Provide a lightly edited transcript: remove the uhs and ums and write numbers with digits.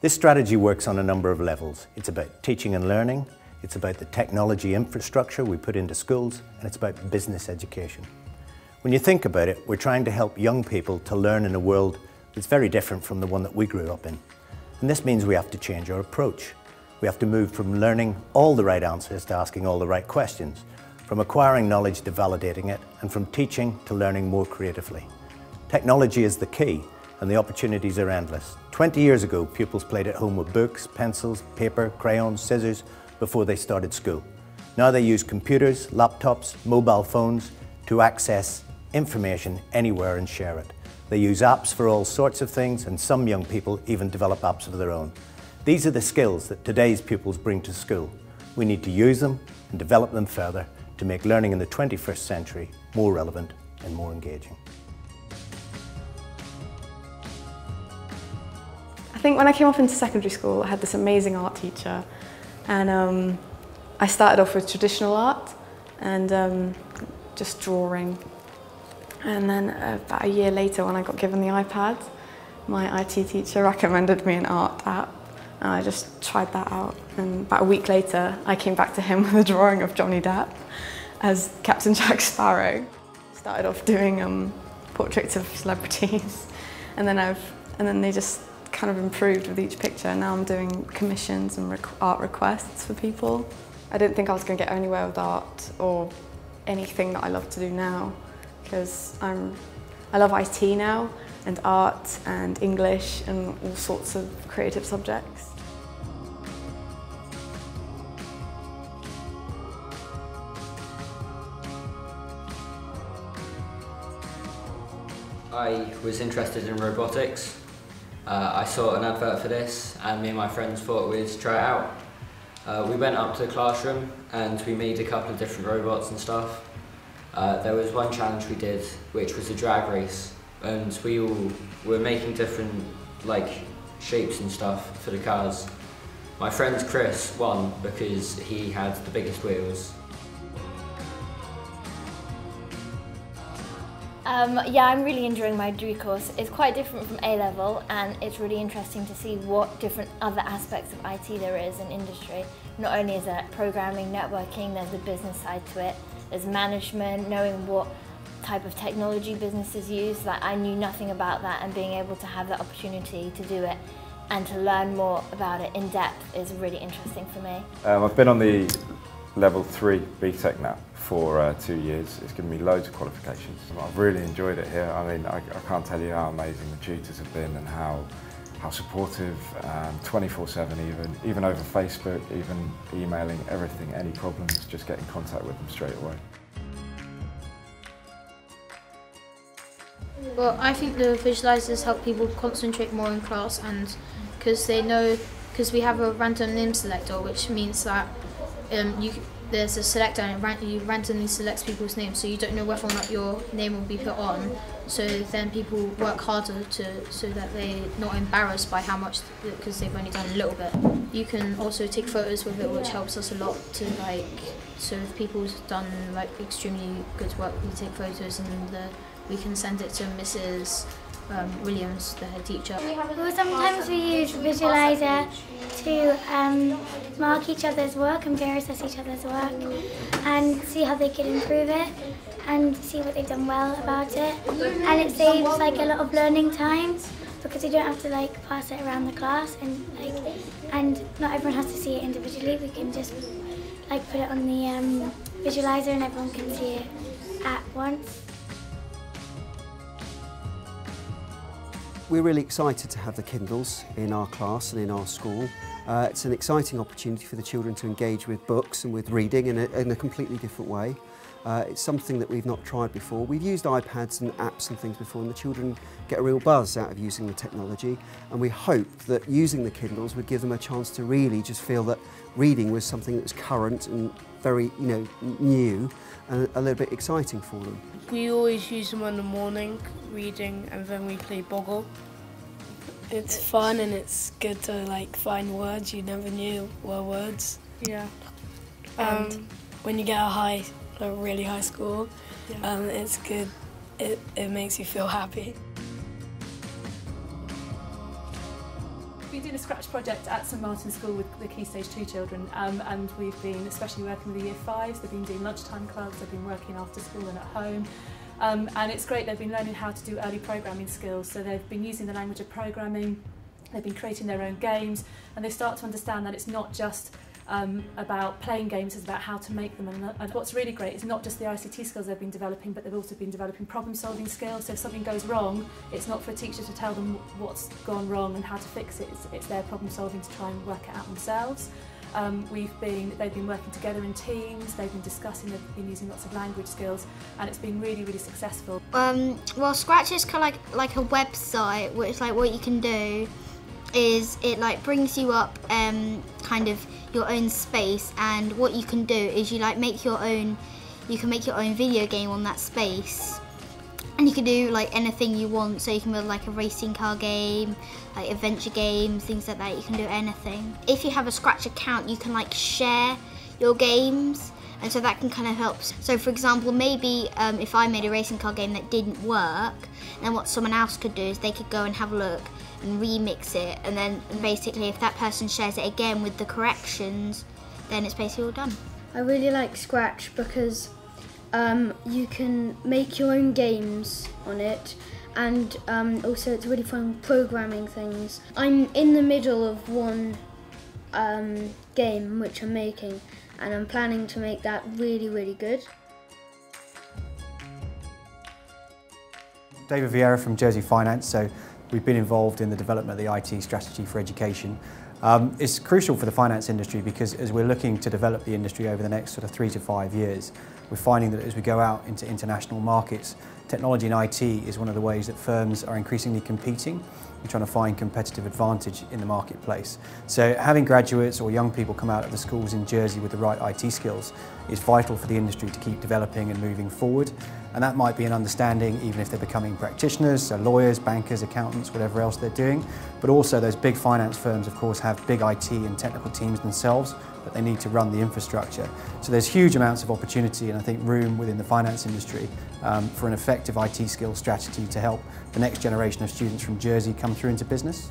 This strategy works on a number of levels. It's about teaching and learning, it's about the technology infrastructure we put into schools, and it's about business education. When you think about it, we're trying to help young people to learn in a world that's very different from the one that we grew up in. And this means we have to change our approach. We have to move from learning all the right answers to asking all the right questions, from acquiring knowledge to validating it, and from teaching to learning more creatively. Technology is the key, and the opportunities are endless. 20 years ago, pupils played at home with books, pencils, paper, crayons, scissors before they started school. Now they use computers, laptops, mobile phones to access information anywhere and share it. They use apps for all sorts of things, and some young people even develop apps of their own. These are the skills that today's pupils bring to school. We need to use them and develop them further to make learning in the 21st century more relevant and more engaging. I think when I came off into secondary school, I had this amazing art teacher, and I started off with traditional art and just drawing. And then about a year later, when I got given the iPad, my IT teacher recommended me an art app, and I just tried that out. And about a week later, I came back to him with a drawing of Johnny Depp as Captain Jack Sparrow. Started off doing portraits of celebrities, and then they just kind of improved with each picture. Now I'm doing commissions and art requests for people. I didn't think I was going to get anywhere with art or anything that I love to do now, because I love IT now, and art and English and all sorts of creative subjects. I was interested in robotics. I saw an advert for this, and me and my friends thought we'd try it out. We went up to the classroom and we made a couple of different robots and stuff. There was one challenge we did, which was a drag race, and we all were making different shapes and stuff for the cars. My friend Chris won because he had the biggest wheels. Yeah, I'm really enjoying my degree course. It's quite different from A-level, and it's really interesting to see what different other aspects of IT there is in industry. Not only is there programming, networking, there's the business side to it, there's management, knowing what type of technology businesses use. I knew nothing about that, and being able to have the opportunity to do it and to learn more about it in depth is really interesting for me. I've been on the level 3 BTEC now for 2 years. It's given me loads of qualifications. I've really enjoyed it here. I mean, I can't tell you how amazing the tutors have been and how supportive, 24/7 even over Facebook, even emailing, everything, any problems, just get in contact with them straight away. Well, I think the visualizers help people concentrate more in class, and because we have a random name selector, which means that there's a selector and you randomly selects people's names, so you don't know whether or not your name will be put on. So then people work harder so that they're not embarrassed by how much, because they've only done a little bit. You can also take photos with it, which helps us a lot to so if people's done extremely good work, we take photos and we can send it to Mrs. Williams, the head teacher. Well, sometimes we use Visualizer to mark each other's work and peer assess each other's work and see how they can improve it and see what they've done well about it. And it saves a lot of learning time, because you don't have to pass it around the class, and not everyone has to see it individually. We can just put it on the Visualizer and everyone can see it at once. We're really excited to have the Kindles in our class and in our school. It's an exciting opportunity for the children to engage with books and with reading in a completely different way. It's something that we've not tried before. We've used iPads and apps and things before, and the children get a real buzz out of using the technology, and we hope that using the Kindles would give them a chance to really just feel that reading was something that was current and very new and a little bit exciting for them. We always use them in the morning, reading, and then we play Boggle. It's fun and it's good to find words you never knew were words. Yeah. When you get a really high score, it's good. It makes you feel happy. been doing a Scratch project at St Martin's School with the Key Stage 2 children, and we've been especially working with the Year 5s. They've been doing lunchtime clubs, they've been working after school and at home. And it's great, they've been learning how to do early programming skills, so they've been using the language of programming, they've been creating their own games, and they start to understand that it's not just about playing games, it's about how to make them. And what's really great is not just the ICT skills they've been developing, but they've also been developing problem-solving skills. So if something goes wrong, it's not for a teacher to tell them what's gone wrong and how to fix it. It's their problem-solving to try and work it out themselves. They've been working together in teams, they've been discussing, they've been using lots of language skills, and it's been really, really successful. Well, Scratch is kind of like a website, which like what you can do is it like brings you up kind of your own space, and what you can do is you can make your own video game on that space, and you can do like anything you want. So you can build like a racing car game, like adventure games, things like that. You can do anything. If you have a Scratch account, you can like share your games, and so that can kind of help. So for example, maybe if I made a racing car game that didn't work, then what someone else could do is they could go and have a look and remix it, and then basically if that person shares it again with the corrections, then it's basically all done. I really like Scratch because you can make your own games on it, and also it's really fun programming things. I'm in the middle of one game which I'm making, and I'm planning to make that really, really good. David Vieira from Jersey Finance. So we've been involved in the development of the IT strategy for education. It's crucial for the finance industry because as we're looking to develop the industry over the next sort of 3 to 5 years, we're finding that as we go out into international markets, technology and IT is one of the ways that firms are increasingly competing and trying to find competitive advantage in the marketplace. So having graduates or young people come out of the schools in Jersey with the right IT skills is vital for the industry to keep developing and moving forward. And that might be an understanding even if they're becoming practitioners, so lawyers, bankers, accountants, whatever else they're doing. But also those big finance firms, of course, have big IT and technical teams themselves, but they need to run the infrastructure. So there's huge amounts of opportunity and I think room within the finance industry for an effective IT skills strategy to help the next generation of students from Jersey come through into business.